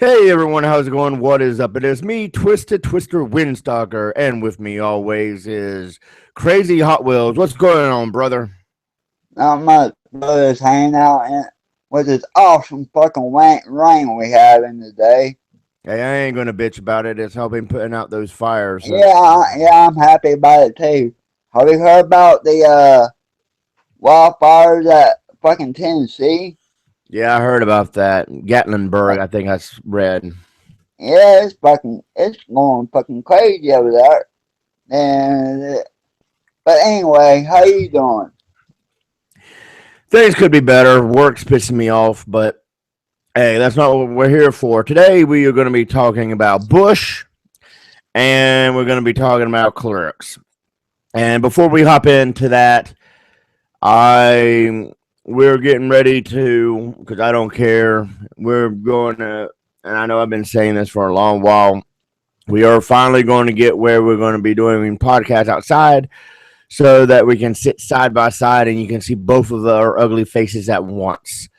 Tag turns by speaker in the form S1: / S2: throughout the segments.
S1: Hey everyone, how's it going? What is up? It is me, Twisted Twister Windstalker, and with me always is Crazy Hot Wheels. What's going on, brother?
S2: Not much, brothers hanging out in with this awesome fucking rain we have in the day.
S1: Hey, I ain't gonna bitch about it. It's helping putting out those fires.
S2: Yeah, I'm happy about it too. Have you heard about the wildfires at fucking Tennessee?
S1: Yeah, I heard about that.
S2: Uh,
S1: Gatlinburg, I think read.
S2: Yeah, it's going fucking crazy over there. And but anyway, how you doing?
S1: Things could be better. Work's pissing me off, but hey, that's not what we're here for. Today we are gonna be talking about Bush, and we're gonna be talking about clerks. And before we hop into that, I we're getting ready to because I don't care. We're going to, and I know I've been saying this for a long while. We are finally going to get where we're going to be doing podcasts outside, so that we can sit side by side and you can see both of our ugly faces at once.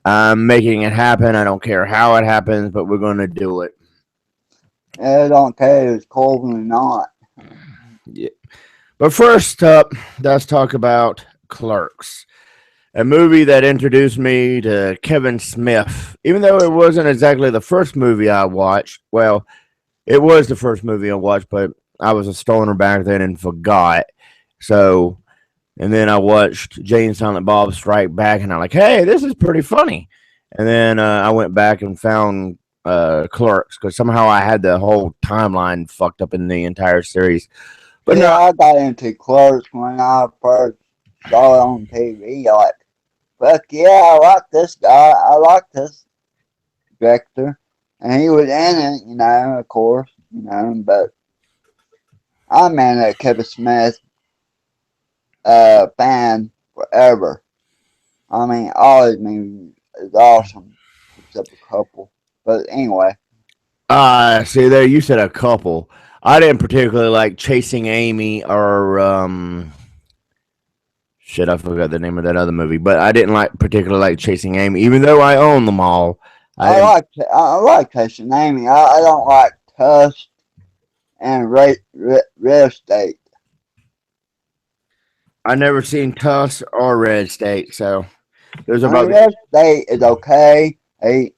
S1: I'm making it happen. I don't care how it happens, but we're going to do it.
S2: I don't care if it's cold or not.
S1: Yeah. But first up, let's talk about Clerks, a movie that introduced me to Kevin Smith. Even though it wasn't exactly the first movie I watched, well, it was the first movie I watched, but I was a stoner back then and forgot. So, and then I watched Jay and Silent Bob Strike Back, and I'm like, hey, this is pretty funny. And then I went back and found Clerks because somehow I had the whole timeline fucked up in the entire series. But no,
S2: Yeah, I got into Clerks when I first saw it on TV. Like, fuck yeah, I like this guy. I like this director. And he was in it, of course, but I'm been a Kevin Smith fan forever. I mean, all his movies is awesome, except a couple. But anyway,
S1: see there, you said a couple. I didn't particularly like Chasing Amy or shit. I forgot the name of that other movie, but I didn't like particularly like Chasing Amy, even though I own them all. I didn't.
S2: I like Tyson Amy. I don't like Tusk and Red State.
S1: I never seen Tusk or Red State, so those are
S2: I mean,
S1: about
S2: Red State is okay. Hey,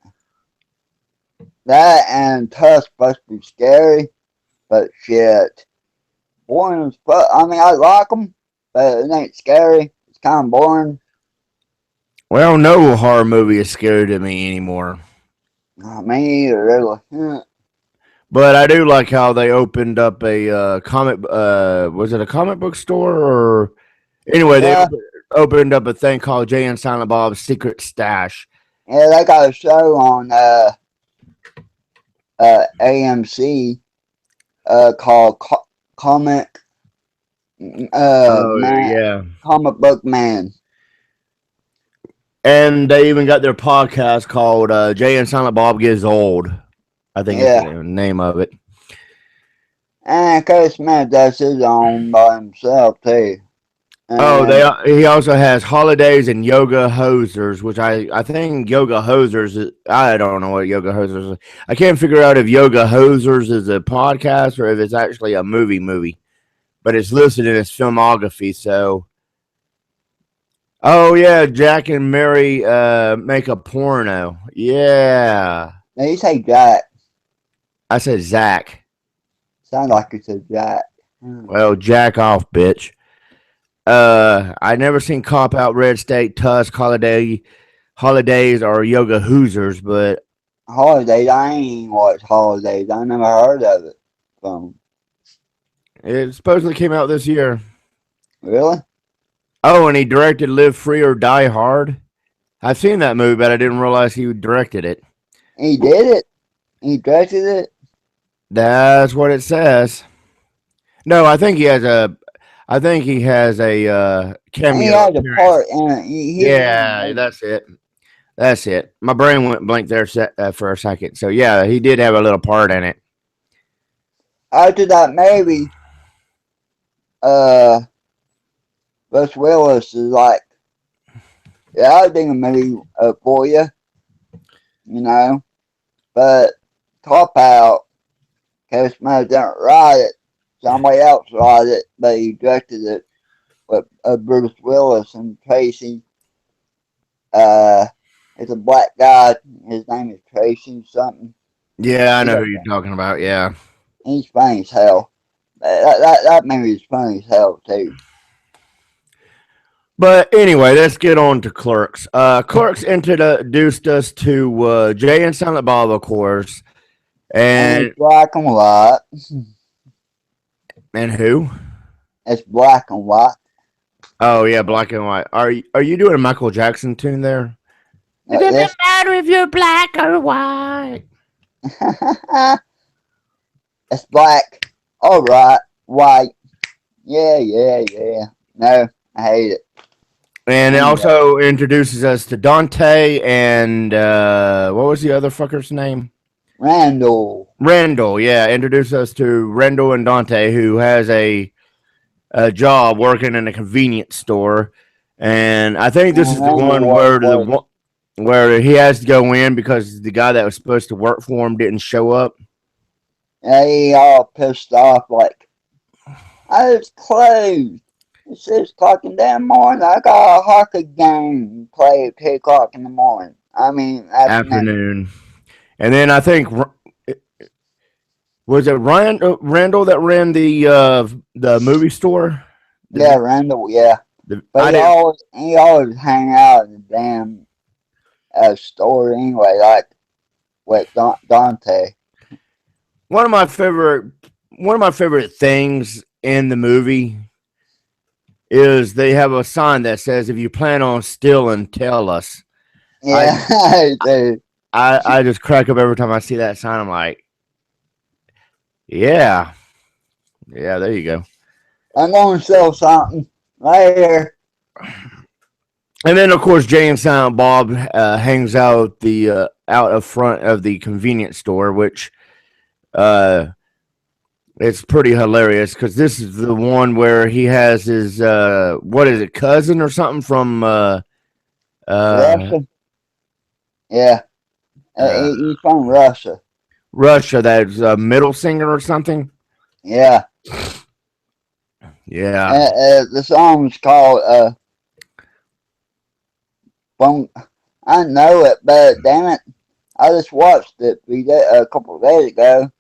S2: that and Tusk supposed to be scary, but shit. Boring as fuck. I mean, I like them, but it ain't scary. It's kind of boring.
S1: well, no horror movie is scary to me anymore.
S2: Me either, really.
S1: But I do like how they opened up a comic. Was it a comic book store or anyway? They
S2: Yeah,
S1: opened up a thing called Jay and Silent Bob's Secret Stash.
S2: yeah, they got a show on AMC called Comic
S1: Oh
S2: Man,
S1: yeah,
S2: Comic Book Man.
S1: and they even got their podcast called Jay and Silent Bob Gets Old. I think is
S2: Yeah,
S1: the name of it.
S2: and Kevin Smith does his own by himself too.
S1: Oh,
S2: And
S1: he also has holidays and yoga hosers, which I think yoga hosers. I don't know what yoga hosers. Is. I can't figure out if yoga hosers is a podcast or if it's actually a movie. But it's listed in his filmography. So, oh yeah, Jack and Mary make a porno. Yeah,
S2: they say Jack.
S1: I said Zach.
S2: Sound like you said Jack.
S1: Well, jack off, bitch. I never seen Cop Out, Red State, Tusk, Holidays, or Yoga Hoosers, but
S2: Holidays, I ain't watched Holidays. I never heard of it.
S1: it supposedly came out this year.
S2: Really?
S1: Oh, and he directed Live Free or Die Hard. I've seen that movie, but I didn't realize he directed it.
S2: He did it. He directed it.
S1: That's what it says. No, I think he has a. I think he has a
S2: He
S1: cameo
S2: had a
S1: appearance.
S2: part in it. He was in the
S1: Yeah,
S2: movie.
S1: that's it. That's it. My brain went blank there for a second. So yeah, he did have a little part in it.
S2: After that movie, uh, Bruce Willis is like, yeah, I'll do a movie for you, you know. but Cop Out, Kevin Smith didn't write it. Somebody else wrote it, but he directed it with Bruce Willis and Tracy. It's a black guy. His name is Tracy something.
S1: Yeah, I
S2: He
S1: know
S2: got,
S1: who you're talking about. Yeah.
S2: he's funny as hell. That movie is funny as hell too.
S1: But anyway, let's get on to Clerks. Clerks introduced us to Jay and Silent Bob, of course,
S2: And
S1: and
S2: it's black and white.
S1: who?
S2: It's black and white.
S1: Oh yeah, black and white. Are you doing a Michael Jackson tune there? It doesn't
S2: This
S1: matter if you're black or white.
S2: it's black. All right, white. Yeah, yeah, yeah. No, I hate it.
S1: And it
S2: Anyway,
S1: also introduces us to Dante and what was the other fucker's name?
S2: Randall.
S1: Randall. Yeah, introduce us to Randall and Dante, who has a job working in a convenience store, and I think this
S2: And
S1: is the
S2: Randall
S1: one
S2: was,
S1: where he has to go in because the guy that was supposed to work for him didn't show up.
S2: he all pissed off like, it's closed. It's 6 o'clock in the morning. I got a hockey game to play at 2 o'clock in the morning. I mean, afternoon.
S1: Afternoon, and then I think was it Randall that ran the movie store?
S2: Yeah, Randall, yeah. But
S1: I didn't.
S2: he always hang out in the damn store anyway, like with Dante.
S1: One of my favorite things in the movie is they have a sign that says, "If you plan on stealing, tell us."
S2: Yeah, dude.
S1: I just crack up every time I see that sign. I'm like, yeah, yeah, there you go.
S2: I'm going to sell something right here.
S1: And then of course Jay and Silent Bob hangs out out of front of the convenience store, which uh it's pretty hilarious because this is the one where he has his what is it, cousin or something from
S2: Russia? Yeah.
S1: uh
S2: He's from Russia.
S1: Russia, that's a middle singer or something.
S2: Yeah.
S1: Yeah.
S2: The song's called Bone. I know it, but damn it, I just watched it a couple of days ago.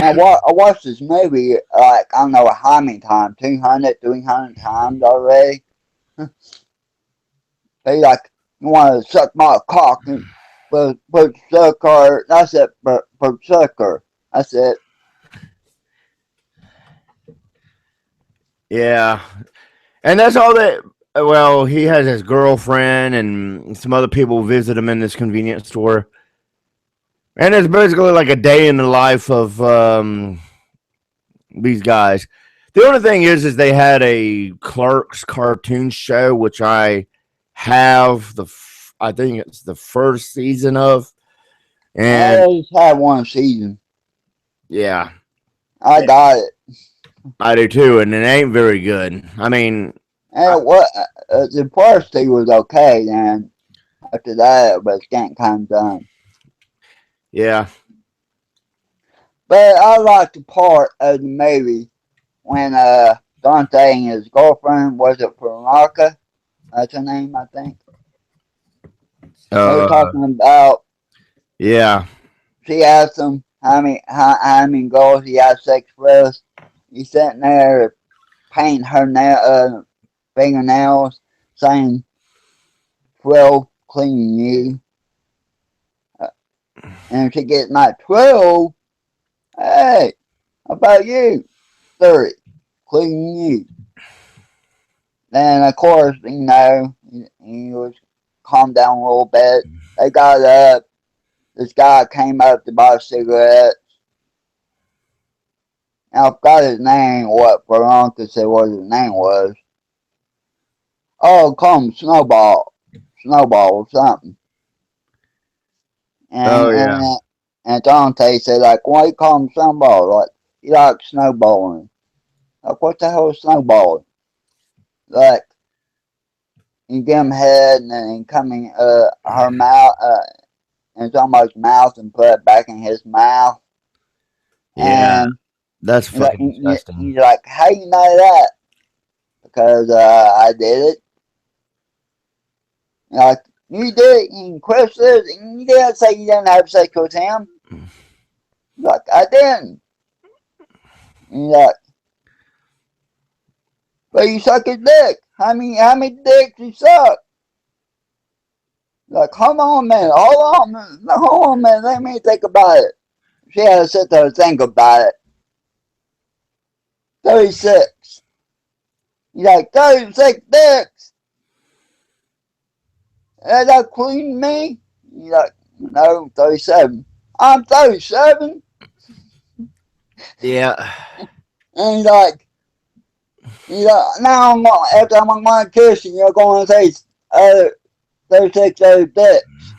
S2: And I watched this movie like, I don't know how many times, 200, 300 times already. They like, you want to suck my cock and put sucker. That's it, for sucker. That's it.
S1: Yeah. And that's all that. Well, he has his girlfriend and some other people visit him in this convenience store. And it's basically like a day in the life of these guys. The only thing is they had a Clerks cartoon show, which I have I think it's the first season of, and
S2: I just had one season.
S1: yeah,
S2: I got it.
S1: I do too, and it ain't very good. I mean,
S2: And what the first two was okay, then after that it was getting kind of done.
S1: yeah,
S2: But I like the part of the movie when Dante and his girlfriend, was it Veronica? That's her name, I think. They were
S1: uh,
S2: talking about,
S1: yeah,
S2: she asked him how many girls he had sex with. He's sitting there painting her fingernails, saying 12, cleaning you. And if she gets my 12, hey, how about you? 30, cleaning you. Then, of course, he was calmed down a little bit. They got up. This guy came up to buy cigarettes. Now, I forgot his name, what Veronica said what his name was. Oh, call him Snowball. Snowball or something.
S1: oh yeah,
S2: And Dante said, like, why you call him Snowball? Like, he likes snowballing. Like, what the hell is snowballing? Like, you give him head and then coming her mouth in somebody's mouth and put it back in his mouth.
S1: Yeah,
S2: And
S1: that's
S2: he's like,
S1: fucking disgusting.
S2: he's like, how you know that? Because I did it. Like, you did it, and Chris says, and you didn't say you didn't have sex with him. Like, I didn't. And he's like, but you suck his dick. How many dicks you suck? Like, hold on, man. Hold on, man. Let me think about it. She had to sit there and think about it. 36. He's like, 36 dicks. Is that including me? He's like, no, 37. I'm 37.
S1: Yeah.
S2: And he's like, now after I'm going to kiss you, you're going to say 36 other dicks.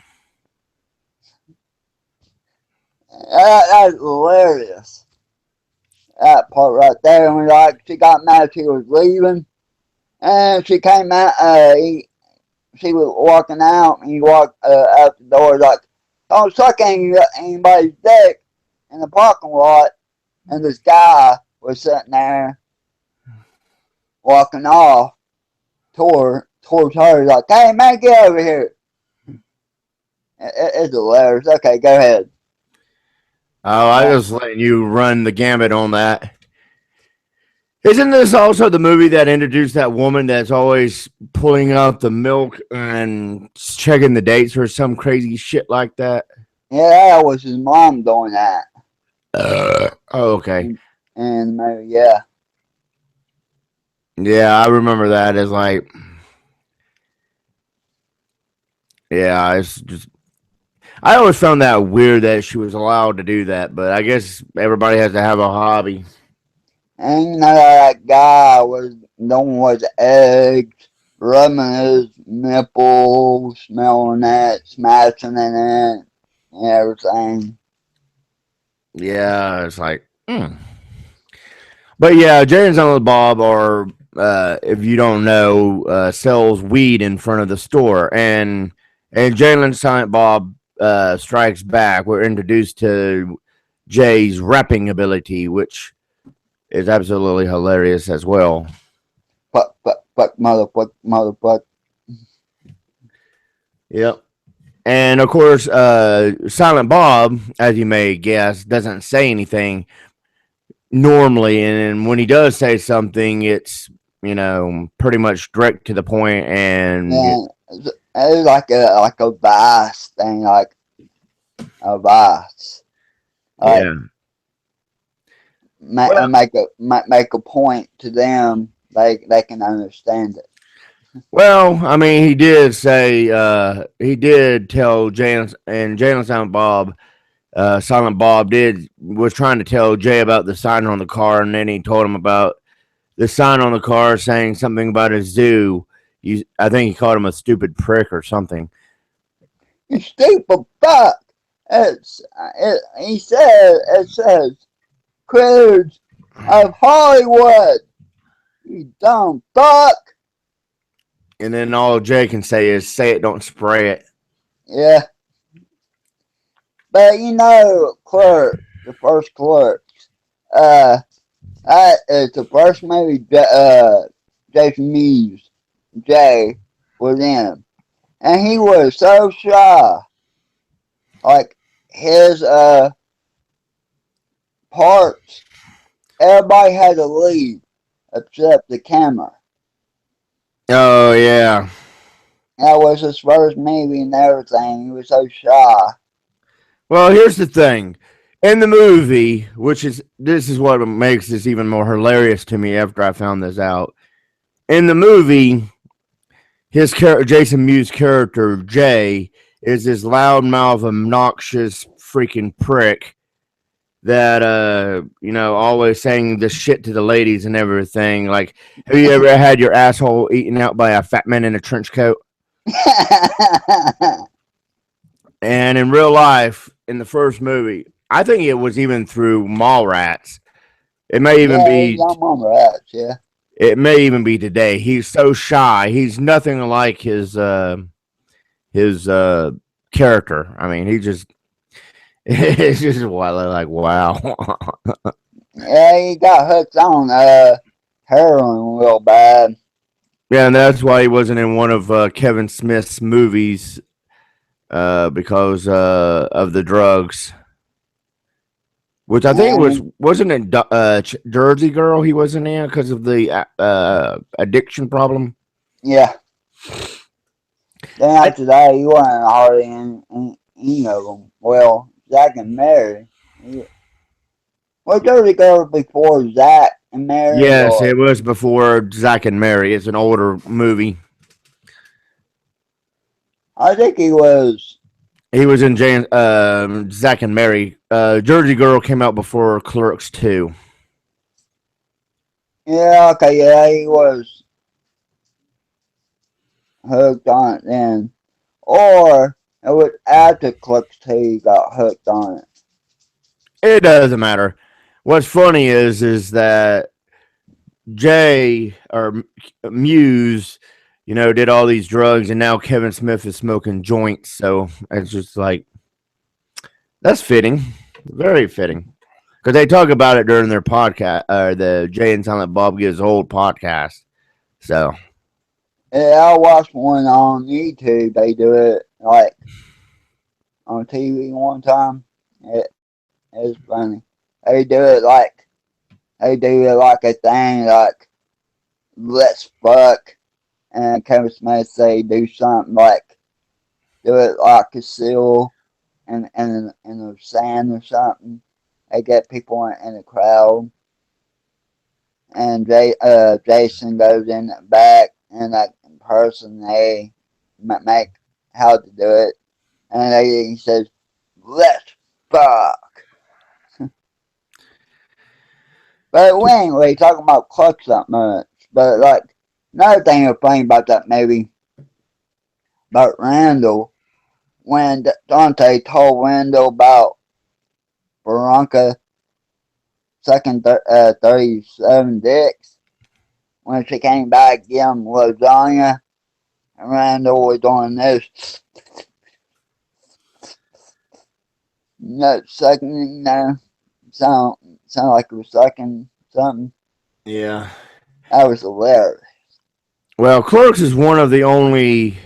S2: That's hilarious. That part right there. And like, she got mad she was leaving. And she came out, she was walking out, and he walked out the door like, don't suck anybody's dick in the parking lot. And this guy was sitting there walking off towards her like, hey man, get over here. It's hilarious. Okay, go ahead.
S1: Oh, I was letting you run the gambit on that. Isn't this also the movie that introduced that woman that's always pulling out the milk and checking the dates or some crazy shit like that?
S2: Yeah, that was his mom doing that.
S1: Oh, okay.
S2: And maybe, yeah.
S1: Yeah, I remember that as like, yeah, it's just, I always found that weird that she was allowed to do that, but I guess everybody has to have a hobby.
S2: And you know that guy was doing his eggs, rubbing his nipples, smelling that, smashing it in, and everything.
S1: Yeah, it's like, But yeah, Jay and Silent Bob are, if you don't know, sells weed in front of the store, and Jalen and Silent Bob strikes back. We're introduced to Jay's rapping ability, which is absolutely hilarious as well.
S2: Fuck, motherfucker.
S1: Yep. And of course, Silent Bob, as you may guess, doesn't say anything normally, and when he does say something, it's pretty much direct to the point, and
S2: And it's like a vice thing, like a vice. Like,
S1: yeah. Well,
S2: make a point to them, they can understand it.
S1: well, I mean, he did say he did tell Jalen and Jalen Silent Bob. Silent Bob was trying to tell Jay about the sign on the car, and then he told him about the sign on the car saying something about a zoo. I think he called him a stupid prick or something.
S2: You stupid fuck. It says Critters of Hollywood. You dumb fuck.
S1: And then all Jay can say is, "Say it, don't spray it."
S2: Yeah. But you know, Clerk, the first Clerks, that is the first movie Jason Mewes, Jay, was in. And he was so shy. Like, his parts, everybody had to leave except the camera.
S1: Oh yeah.
S2: That was his first movie and everything. He was so shy.
S1: Well, here's the thing. In the movie, this is what makes this even more hilarious to me after I found this out. In the movie, Jason Mewes' character Jay is this loudmouth, obnoxious freaking prick that always saying this shit to the ladies and everything. Like, have you ever had your asshole eaten out by a fat man in a trench coat? And in real life, in the first movie, I think it was even through Mallrats. It may even be.
S2: Yeah.
S1: It may even be today. He's so shy. He's nothing like his character. I mean, he just it's just like wow.
S2: Yeah, he got hooked on heroin real bad.
S1: Yeah, and that's why he wasn't in one of Kevin Smith's movies because of the drugs. Which I think was
S2: And
S1: wasn't it Jersey Girl he wasn't in because of the addiction problem.
S2: yeah, then
S1: I,
S2: after that, he wasn't hardly in any of them. Well, Zach and Mary. Was Dirty Girl before Zach and Mary,
S1: yes,
S2: or
S1: it was before Zack and Mary. It's an older movie.
S2: I think he was.
S1: He was in Zack and Mary. Jersey Girl came out before Clerks 2.
S2: Yeah, okay, yeah, he was hooked on it then, or it was after Clicks 2 he got hooked on it.
S1: It doesn't matter. What's funny is that Jay or Muse, did all these drugs, and now Kevin Smith is smoking joints. So it's just like that's fitting, very fitting, because they talk about it during their podcast, the Jay and Silent Bob Gives Old podcast. So
S2: Yeah, I watched one on YouTube. They do it like on TV one time. It's funny. They do it like a thing like let's fuck, and Kevin Smith say do something like do it like a seal in the sand or something. They get people in the crowd, and Jason goes in the back and like person they make how to do it, and he says let's fuck. But we ain't really talking about clucks that much. But like another thing that's funny about that movie about Randall, when Dante told Randall about Veronica sucking 37 dicks, when she came back give him lasagna, and Randall was doing this nut sucking, sound like he was sucking something.
S1: yeah.
S2: That was hilarious.
S1: Well, Clerks is one of the only.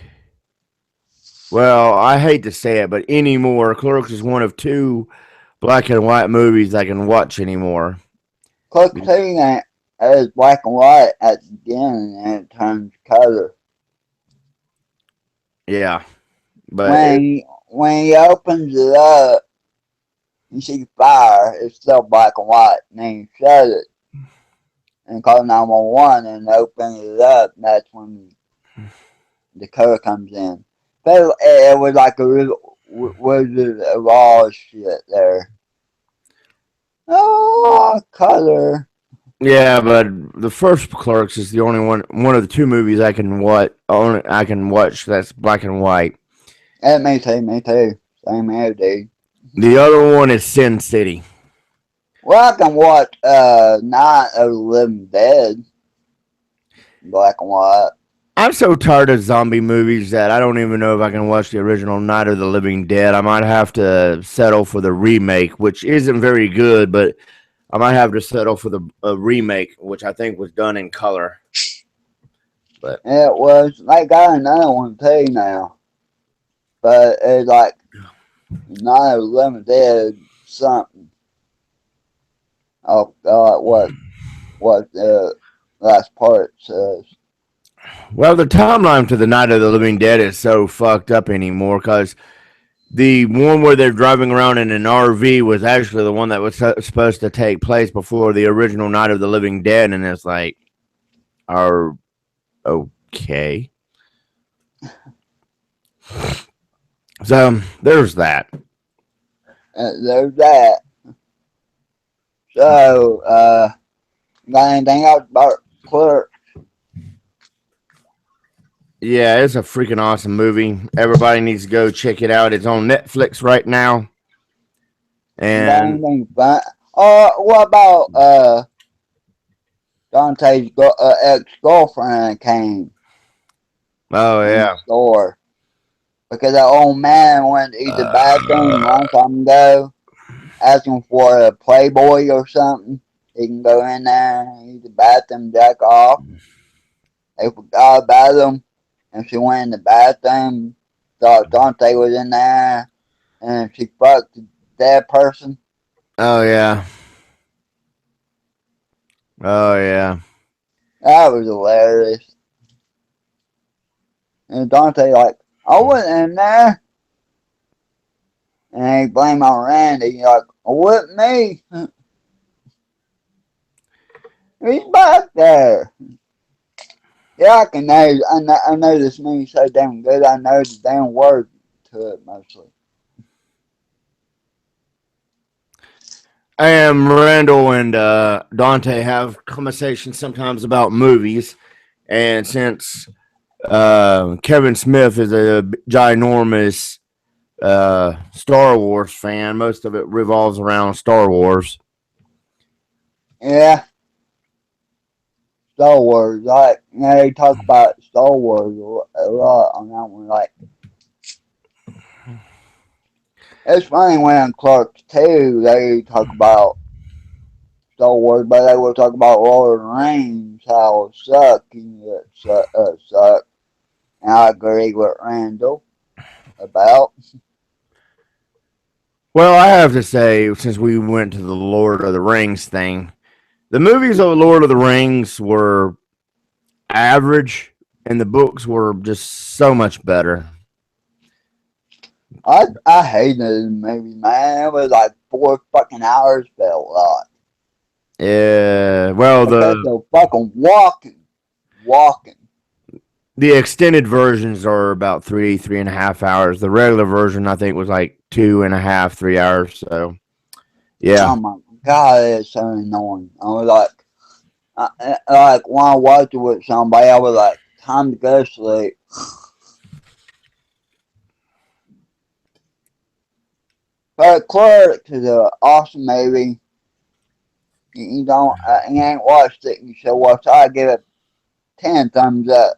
S1: Well, I hate to say it, but anymore, Clerks is one of two black and white movies I can watch anymore.
S2: Click two that is black and white at the beginning and it turns color.
S1: Yeah, but
S2: When he opens it up, you see fire. It's still black and white, and then you shut it and call 911 and open it up. And that's when the color comes in. But it was like a real Wizard of Oz shit there. Oh, color.
S1: yeah, but the first Clerks is the only one of the two movies I can watch that's black and white.
S2: Yeah, me too. Same here, dude.
S1: The other one is Sin City.
S2: Well, I can watch Night of the Living Dead, black and white.
S1: I'm so tired of zombie movies that I don't even know if I can watch the original Night of the Living Dead. I might have to settle for the remake, which isn't very good, but I might have to settle for the remake, which I think was done in color. But
S2: Yeah, it was. They got another one too now, but it's like Night of the Living Dead something. Oh God, what the last part says?
S1: well, the timeline to the Night of the Living Dead is so fucked up anymore because the one where they're driving around in an RV was actually the one that was supposed to take place before the original Night of the Living Dead, and it's like, are okay. So there's that.
S2: There's that. So, got anything else about Clerk?
S1: Yeah, it's a freaking awesome movie. Everybody needs to go check it out. It's on Netflix right now.
S2: Got
S1: And
S2: anything fun? What about Dante's ex girlfriend came
S1: oh
S2: in the
S1: yeah.
S2: store? because that old man went to use the bathroom a long time ago, asking for a Playboy or something. He can go in there and use the bathroom, jack off. They forgot about him, and she went in the bathroom, thought Dante was in there, and she fucked that person.
S1: Oh yeah. Oh yeah.
S2: That was hilarious. And Dante like, I wasn't in there. And he blame on Randy, like, it wasn't me. He's back there. Yeah, I can know. I know this movie so damn good. I know the damn word to it mostly.
S1: And Randall and Dante have conversations sometimes about movies, and since Kevin Smith is a ginormous Star Wars fan, most of it revolves around Star Wars.
S2: Yeah, Star Wars. Like, you know, they talk about Star Wars a lot on that one. Like, it's funny when Clark's too, they talk about Star Wars, but they will talk about Lord of the Rings, how it sucked, and it sucked. And I agree with Randall about.
S1: Well, I have to say, since we went to the Lord of the Rings thing, the movies of Lord of the Rings were average, and the books were just so much better.
S2: I hated the movie, man. It was like 4 fucking hours felt like.
S1: Yeah, well,
S2: Because they're fucking walking.
S1: the extended versions are about 3.5 hours. The regular version, I think, was like 2.5, 3 hours. So, yeah.
S2: Oh my god, it's so annoying. I was like when I watched it with somebody, I was like, time to go to sleep. But Clerks is an awesome movie. You don't, you ain't watched it, you should watch it. I give it 10 thumbs up.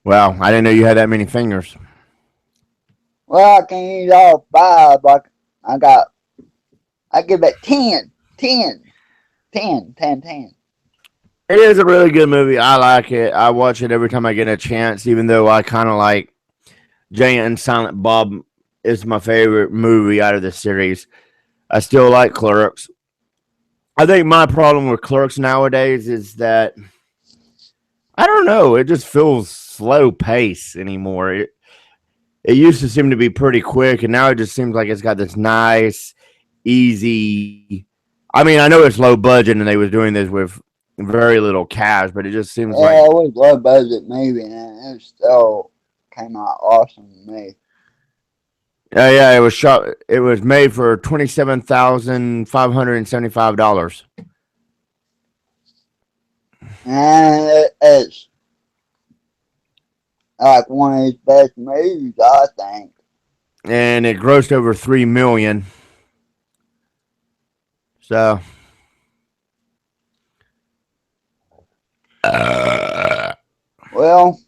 S1: Wow, I didn't know you had that many fingers.
S2: Well, I can use all 5, but I give it 10, 10, 10, 10, 10.
S1: It is a really good movie. I like it. I watch it every time I get a chance, even though I kind of like Jay and Silent Bob is my favorite movie out of the series. I still like Clerks. I think my problem with Clerks nowadays is that I don't know. It just feels slow pace anymore. It used to seem to be pretty quick, and now it just seems like it's got this nice, easy. I mean, I know it's low budget, and they was doing this with very little cash, but it just seems like
S2: Yeah, it was low budget movie, and it still came out awesome to me.
S1: yeah, it was shot. It was made for $27,575.
S2: And it's like one of his best movies, I think.
S1: And it grossed over 3 million. So,
S2: Well,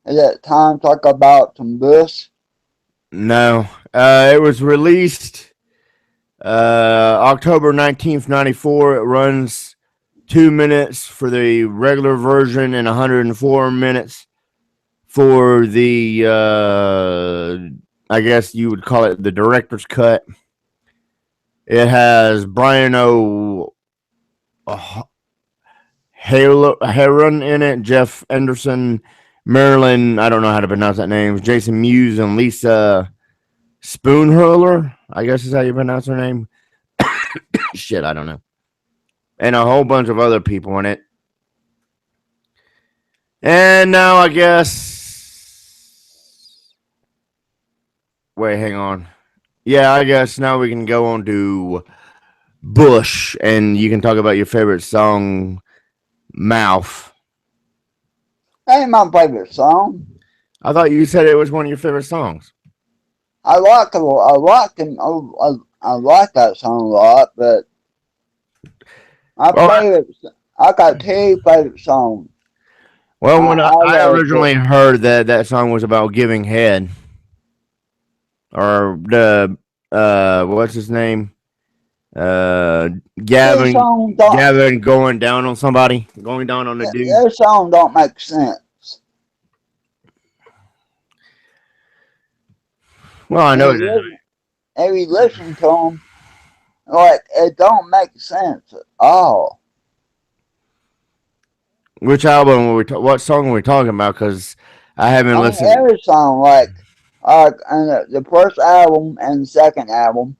S2: is it time to talk about some Bush?
S1: no, it was released October 19th, 94. It runs 2 minutes for the regular version and 104 minutes for the I guess you would call it the director's cut. It has Brian Heron in it, Jeff Anderson, Marilyn, I don't know how to pronounce that name, Jason Mewes, and Lisa Spoonhurler, I guess is how you pronounce her name. Shit, I don't know. And a whole bunch of other people in it. And now I guess. Wait, hang on. Yeah, I guess now we can go on to Bush, and you can talk about your favorite song, Mouth.
S2: That ain't my favorite song.
S1: I thought you said it was one of your favorite songs.
S2: I like it. I like that song a lot, but my
S1: Well,
S2: favorite. I got 2 favorite songs.
S1: Well, when I
S2: like it.
S1: originally heard that song was about giving head, or the what's his name? Uh,
S2: This
S1: Gavin
S2: song don't.
S1: Gavin going down on somebody, going down on the dude.
S2: Their song don't make sense.
S1: Well, I know
S2: And
S1: it is.
S2: if you listen to them, like it don't make sense at all.
S1: Which album were what song are we talking about? Because I haven't
S2: On
S1: listened.
S2: every song, and the first album and the second album,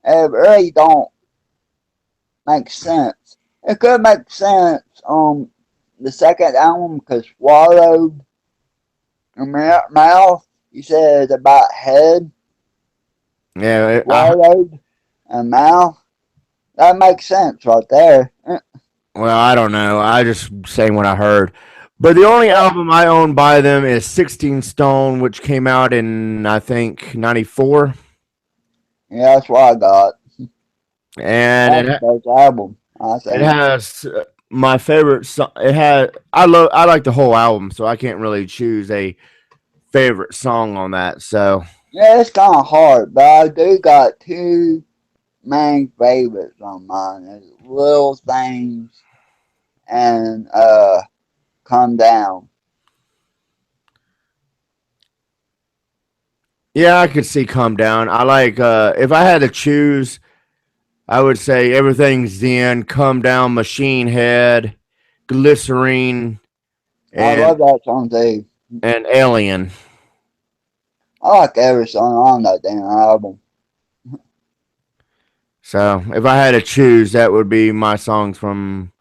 S2: it really don't make sense. It could make sense on the second album because swallowed mouth. You said about head,
S1: Yeah,
S2: swallowed, and mouth. That makes sense right there.
S1: well, I don't know. I just saying what I heard. But the only album I own by them is 16 Stone, which came out in I think '94,
S2: Yeah, that's what I got.
S1: and
S2: That's the best album, I
S1: it
S2: think.
S1: has my favorite song. I like the whole album, so I can't really choose a favorite song on that. So
S2: Yeah, it's kind of hard, but I do got two main favorites on mine. It's Little Things and Calm Down.
S1: yeah, I could see Calm Down. I like if I had to choose, I would say Everything's Zen, Calm Down, Machine Head, Glycerine,
S2: I
S1: and
S2: love that song too.
S1: Alien.
S2: I like every song on that damn album.
S1: So if I had to choose, that would be my songs from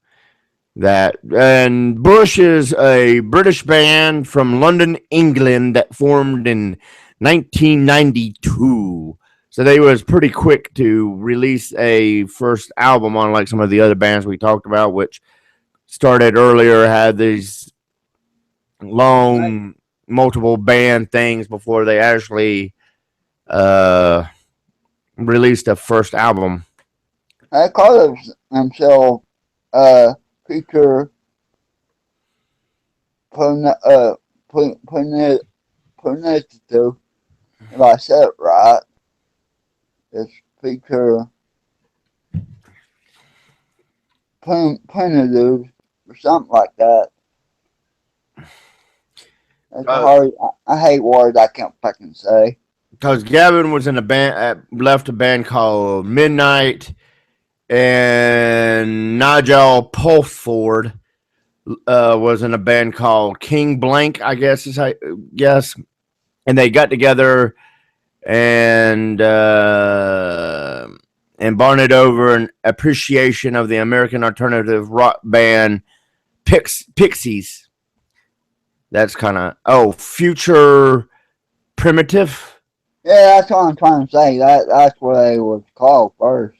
S1: that. And Bush is a British band from London, England that formed in 1992. So they was pretty quick to release a first album, unlike some of the other bands we talked about, which started earlier, had these
S2: They,
S1: long multiple band things before they actually uh, released a first album.
S2: they call themselves Future Punitive. If I said it right, it's Future Punitive or something like that. It's hard. I hate words I can't fucking say.
S1: Because Gavin was in a band, left a band called Midnight, and Nigel Pulford was in a band called King Blank, I guess is how, yes, and they got together and bonded over an appreciation of the American alternative rock band Pixies. That's kind of Future Primitive.
S2: Yeah, that's what I'm trying to say. That's what they was called first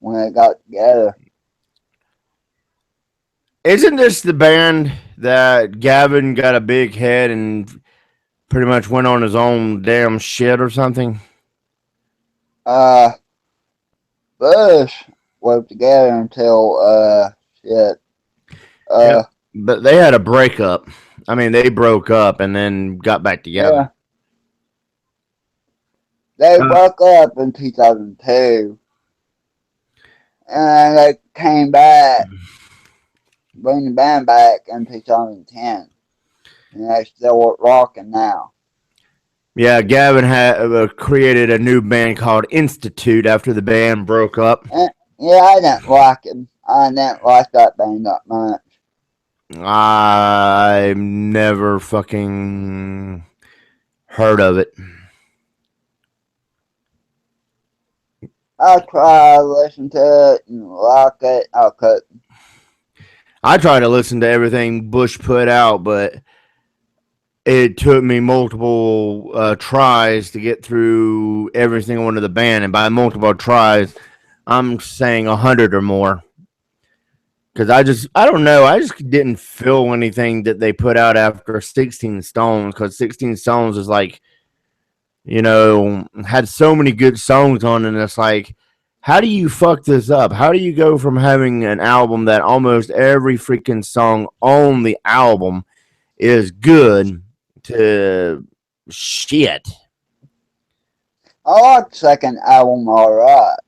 S2: when they got together.
S1: Isn't this the band that Gavin got a big head and pretty much went on his own damn shit or something?
S2: Uh, Bush was together until shit.
S1: Yeah, but they had a breakup. I mean, they broke up and then got back together.
S2: Yeah, they broke up in 2002, and they came back, bring the band back in 2010, and they still rocking now.
S1: Yeah, Gavin had created a new band called Institute after the band broke up.
S2: And, yeah, I didn't like him. I didn't like that band that much.
S1: I never fucking heard of it.
S2: I try to listen to it and like it. I couldn't.
S1: I tried to listen to everything Bush put out, but it took me multiple tries to get through every single one of the band, and by multiple tries, I'm saying 100 or more. Because I don't know, I just didn't feel anything that they put out after 16 Stones. Because 16 Stones is like, had so many good songs on, and it's like, how do you fuck this up? How do you go from having an album that almost every freaking song on the album is good to shit?
S2: I like the second album alright.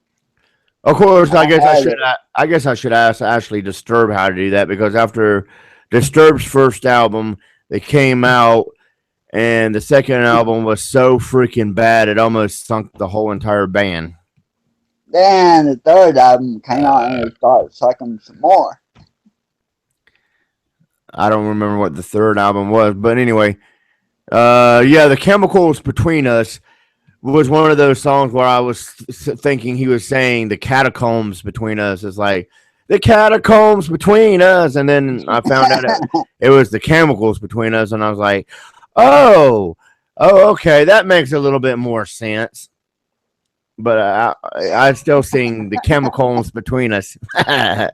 S1: Of course, I
S2: I
S1: guess I
S2: had
S1: should.
S2: it.
S1: I guess I should ask Ashley Disturb how to do that because after Disturbed's first album, they came out, and the second album was so freaking bad it almost sunk the whole entire band.
S2: Then the third album came out and they started sucking some more.
S1: I don't remember what the third album was, but anyway, yeah, the Chemicals Between Us was one of those songs where I was thinking he was saying the catacombs between us. It's like the catacombs between us, and then I found out it was the chemicals between us, and I was like, oh, okay, that makes a little bit more sense. But I still sing the chemicals between us.
S2: That's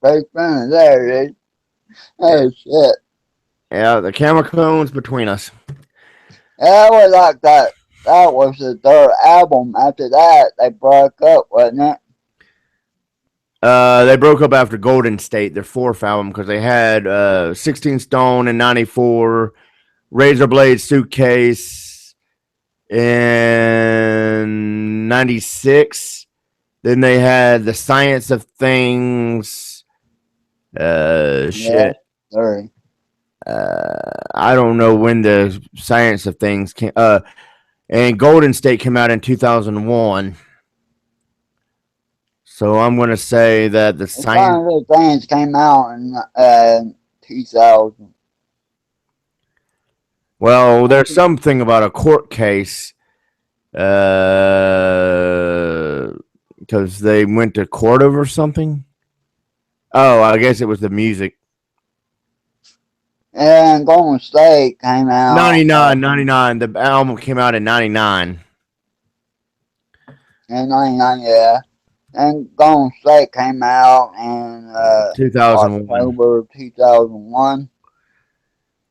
S2: pretty funny there, dude. Oh shit.
S1: Yeah, the chemicals between us.
S2: Yeah, I was like that. That was the third album. After that, they broke up, wasn't it?
S1: They broke up after Golden State, their fourth album, because they had 16 Stone in '94, Razor Blade Suitcase in '96. Then they had The Science of Things. Shit.
S2: Yeah, sorry.
S1: I don't know when the Science of Things came. And Golden State came out in 2001. So I'm going to say that the Science.
S2: One of those things came out in 2000.
S1: Well, there's something about a court case because they went to court over something. Oh, I guess it was the music.
S2: And Golden State came out.
S1: 99. The album came out in 99.
S2: In 99, yeah. And Golden State came out in
S1: 2001.
S2: October 2001.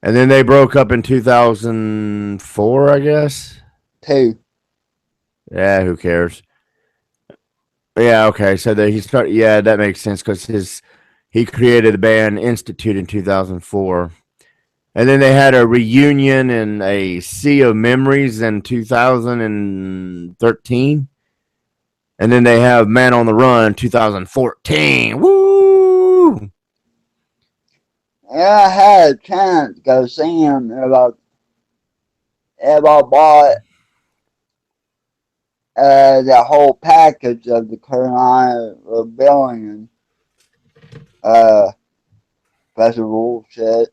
S1: And then they broke up in 2004, I guess.
S2: 2.
S1: Yeah, who cares? Yeah, okay. So he started. Yeah, that makes sense because he created the band Institute in 2004, and then they had a reunion in a Sea of Memories in 2013, and then they have Man on the Run in 2014. Woo!
S2: Yeah, I had a chance to go see him if I bought the whole package of the Carolina Rebellion festival shit.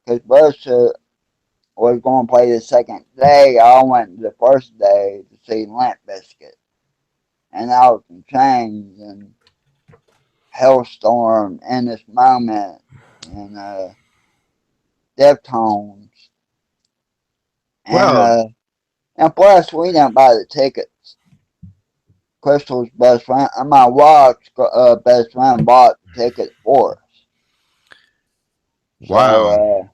S2: Because Bush was going to play the second day. I went the first day to see Limp Bizkit. And Alice in Chains and Hellstorm in this moment and Deftones. And, and plus, we didn't buy the tickets. Crystal's best friend, my wife's best friend bought the ticket for us.
S1: Wow.
S2: So,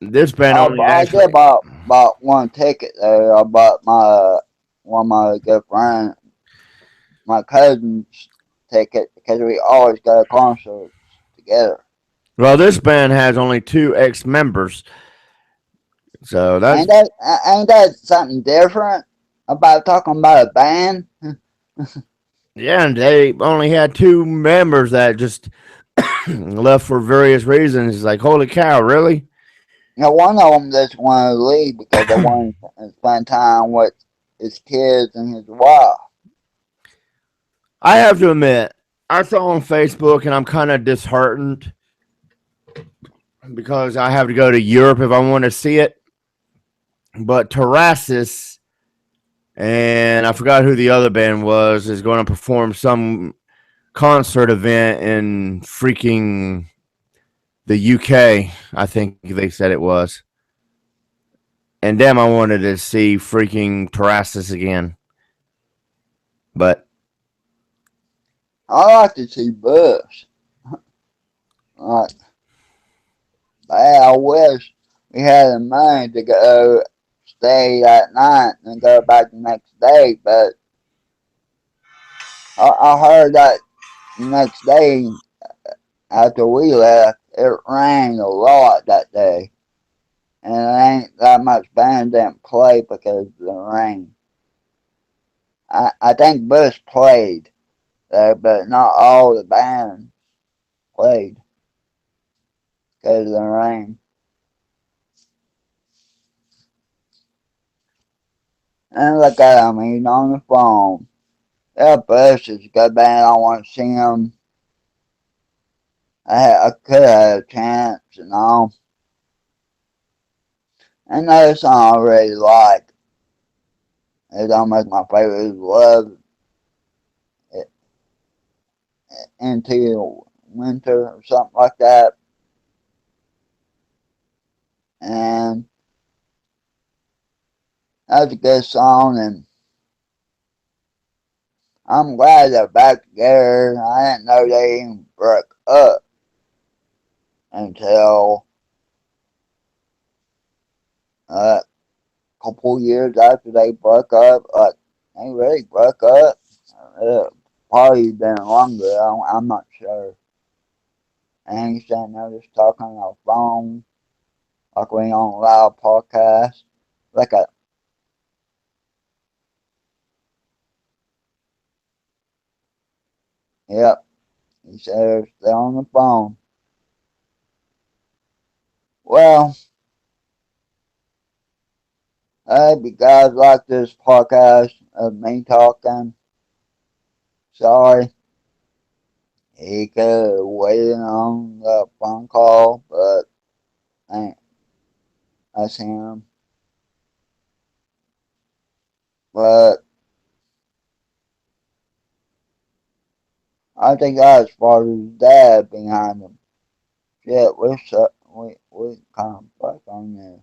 S1: this band only
S2: I did bought one ticket there. I bought one of my good friends, my cousin's ticket because we always go to concerts together.
S1: Well, this band has only 2 ex-members. So that's
S2: ain't that something different about talking about a band?
S1: Yeah, and they only had 2 members that just left for various reasons. It's like, holy cow, really?
S2: Now, one of them just wanted to leave because they wanted to spend time with his kids and his wife.
S1: I have to admit, I saw on Facebook and I'm kind of disheartened because I have to go to Europe if I want to see it. But Terrassus, and I forgot who the other band was, is going to perform some concert event in freaking the UK. I think they said it was. And damn, I wanted to see freaking Terrassus again. But
S2: I like to see Bush. Like, I wish we had the money to go stay that night and go back the next day. But I heard that the next day after we left, it rained a lot that day. And it ain't that much band didn't play because of the rain. I think Bush played there, but not all the bands played because of the rain. And look at him, he's on the phone. Yeah, Bush is a good band. I want to see him. I could have a chance, you know. Another song I really like. It's almost my favorite. Is Love It Into Winter or something like that. And that's a good song. And I'm glad they're back together. I didn't know they even broke up until a couple years after they broke up. Like, they really broke up. Probably been longer. I'm not sure. And he's sitting there just talking on the phone, like we on a loud podcast. Like a, yep, he said they're still on the phone. Well, I hope you guys like this podcast of me talking. Sorry, he could have waited on the phone call, but ain't that's him. But I think that's father's dad behind him. Shit, we kind of fuck on this.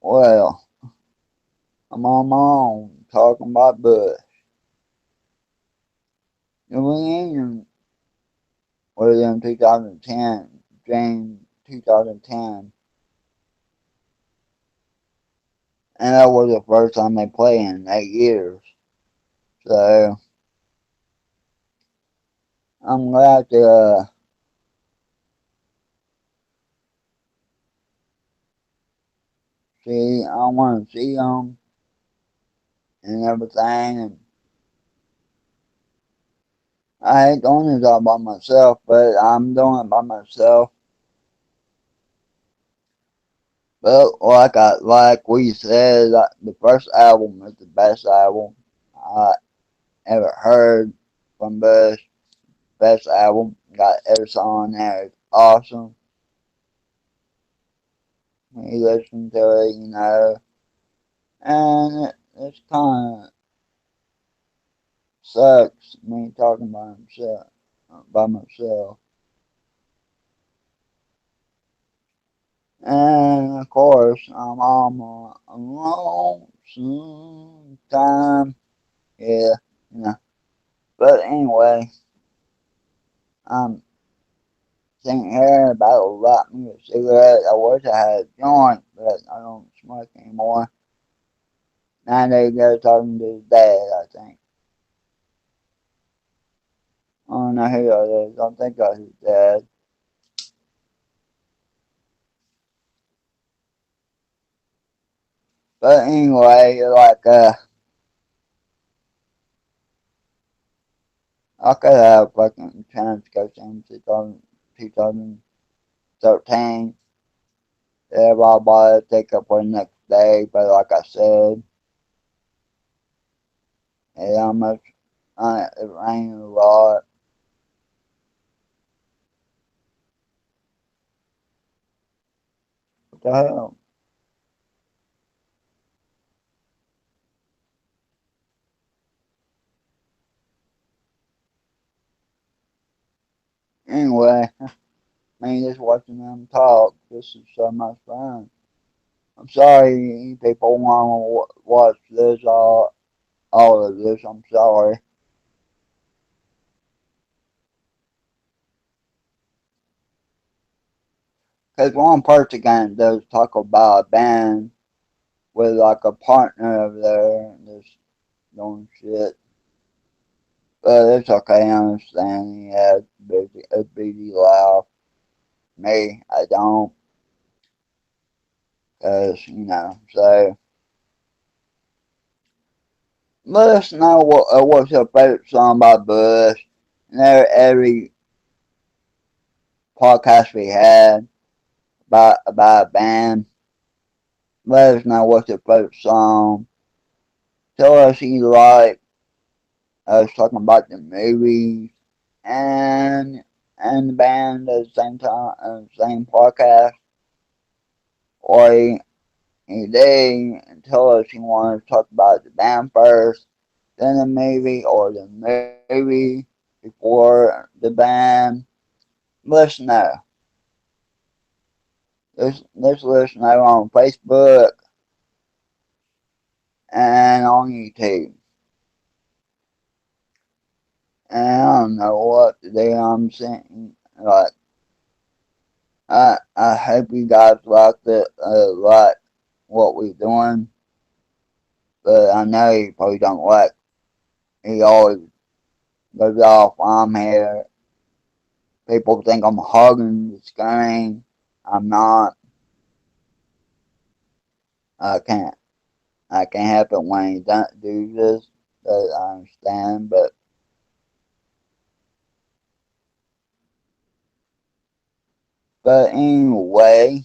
S2: Well, I'm on my own talking about Bush. The reunion was in 2010, June 2010, and that was the first time they played in 8 years. So I'm glad to see. I want to see them and everything. And I hate doing this all by myself, but I'm doing it by myself. But like we said, the first album is the best album I ever heard from Bush. Best album, got every song there. It's awesome. When you listen to it, you know, and it's kind of sucks me talking by myself. And of course, I'm on my lonesome time. Yeah, you know. But anyway, I'm sitting here about to light me a cigarette. I wish I had a joint, but I don't smoke anymore. 9 days ago, talking to his dad, I think. I don't know who that is. I don't think that's his dad. But anyway, I could have a fucking chance to go see him 2013. Yeah, I'll buy a ticket for the next day, but like I said, it almost, it rained a lot. What the hell? Anyway, me just watching them talk, this is so much fun. I'm sorry you people want to watch this, all of this, I'm sorry. Because one person can just talk about a band with like a partner over there and just doing shit. But it's okay, I understand. Yeah, it's busy life. Me, I don't. Because, so let us know what's your favorite song by Bush. And every podcast we had about a band, let us know what's your favorite song. Tell us you like us talking about the movies and and the band at the same time, same podcast, or you day and tell us you want to talk about the band first, then the movie, or the movie before the band. Let us know. Let's let us know on Facebook and on YouTube. And I don't know what today I'm saying. Like, I hope you guys like what we're doing. But I know you probably don't like. He always goes off. I'm here. People think I'm hugging the screen. I'm not. I can't. I can't help it when you don't do this. But I understand. But anyway,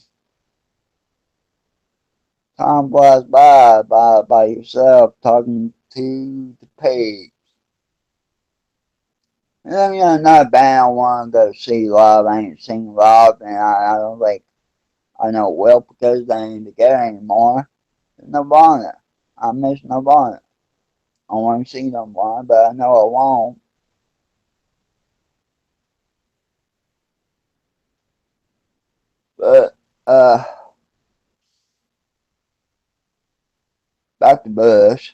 S2: time flies by yourself talking to the page. And then another band I want to go see live. I ain't seen live, and I don't think I know well because they ain't together anymore. Nirvana. I miss Nirvana. I want to see Nirvana, but I know I won't. But back to Bush.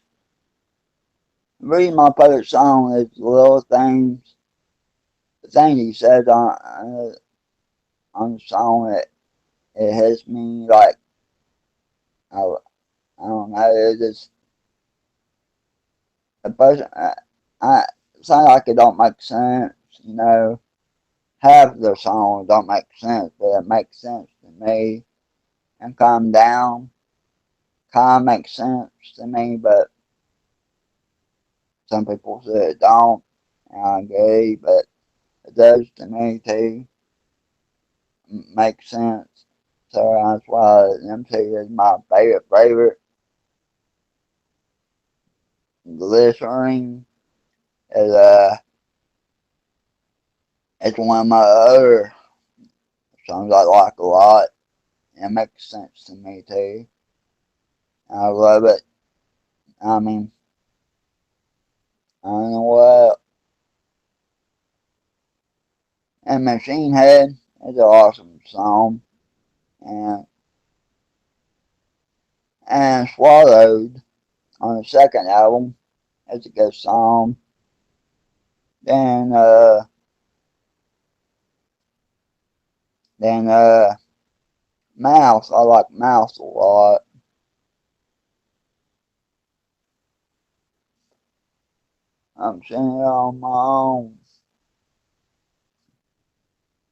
S2: Really, my favorite song is "Little Things." The thing he says on the song, it hits me like I, I don't know. It just a person. I sound like it don't make sense. Half the song don't make sense, but it makes sense to me. And calm down, calm makes sense to me, but some people say it don't. And I agree, but it does to me too. Makes sense. So that's why MC is my favorite. Glycerine is it's one of my other songs I like a lot. It makes sense to me too. I love it. I mean, I don't know what. And Machine Head is an awesome song. And and Swallowed on the second album is a good song. Then Mouse. I like Mouse a lot. I'm singing it on my own.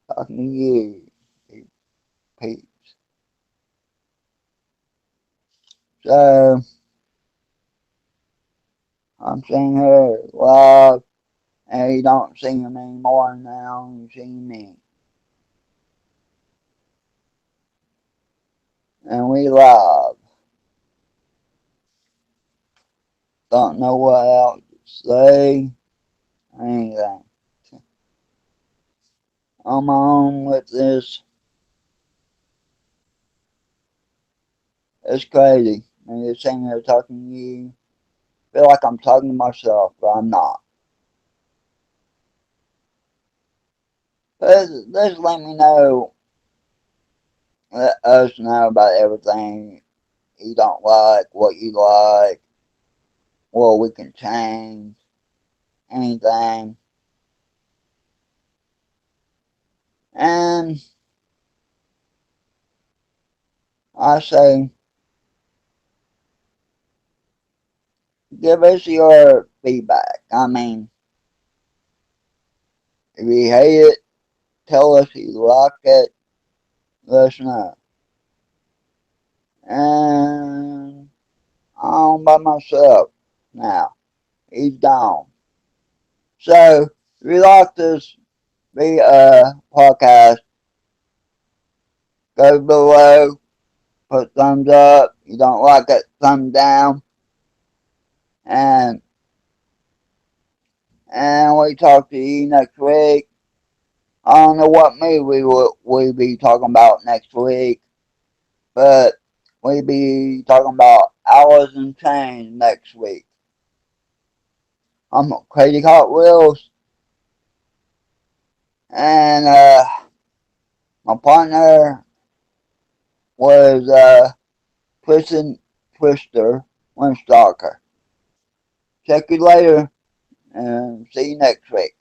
S2: Talking to you, Pete. So I'm seeing her live, and you don't see him anymore now. You see me, and we live. Don't know what else to say. Anything. I'm on with this. It's crazy. And you're sitting here talking to you. Feel like I'm talking to myself, but I'm not. Just let me know. Let us know about everything you don't like, what you like, what we can change, anything. And I say, give us your feedback. I mean, if you hate it, tell us you like it. Let us know. And I'm by myself now. He's gone. So, if you like this podcast, go below, put thumbs up. You don't like it, thumbs down. And we talk to you next week. I don't know what movie we'll be talking about next week, but we'll be talking about Alice in Chains next week. I'm Crazy Hot Wheels, and my partner was Twister Windstalker. Check you later, and see you next week.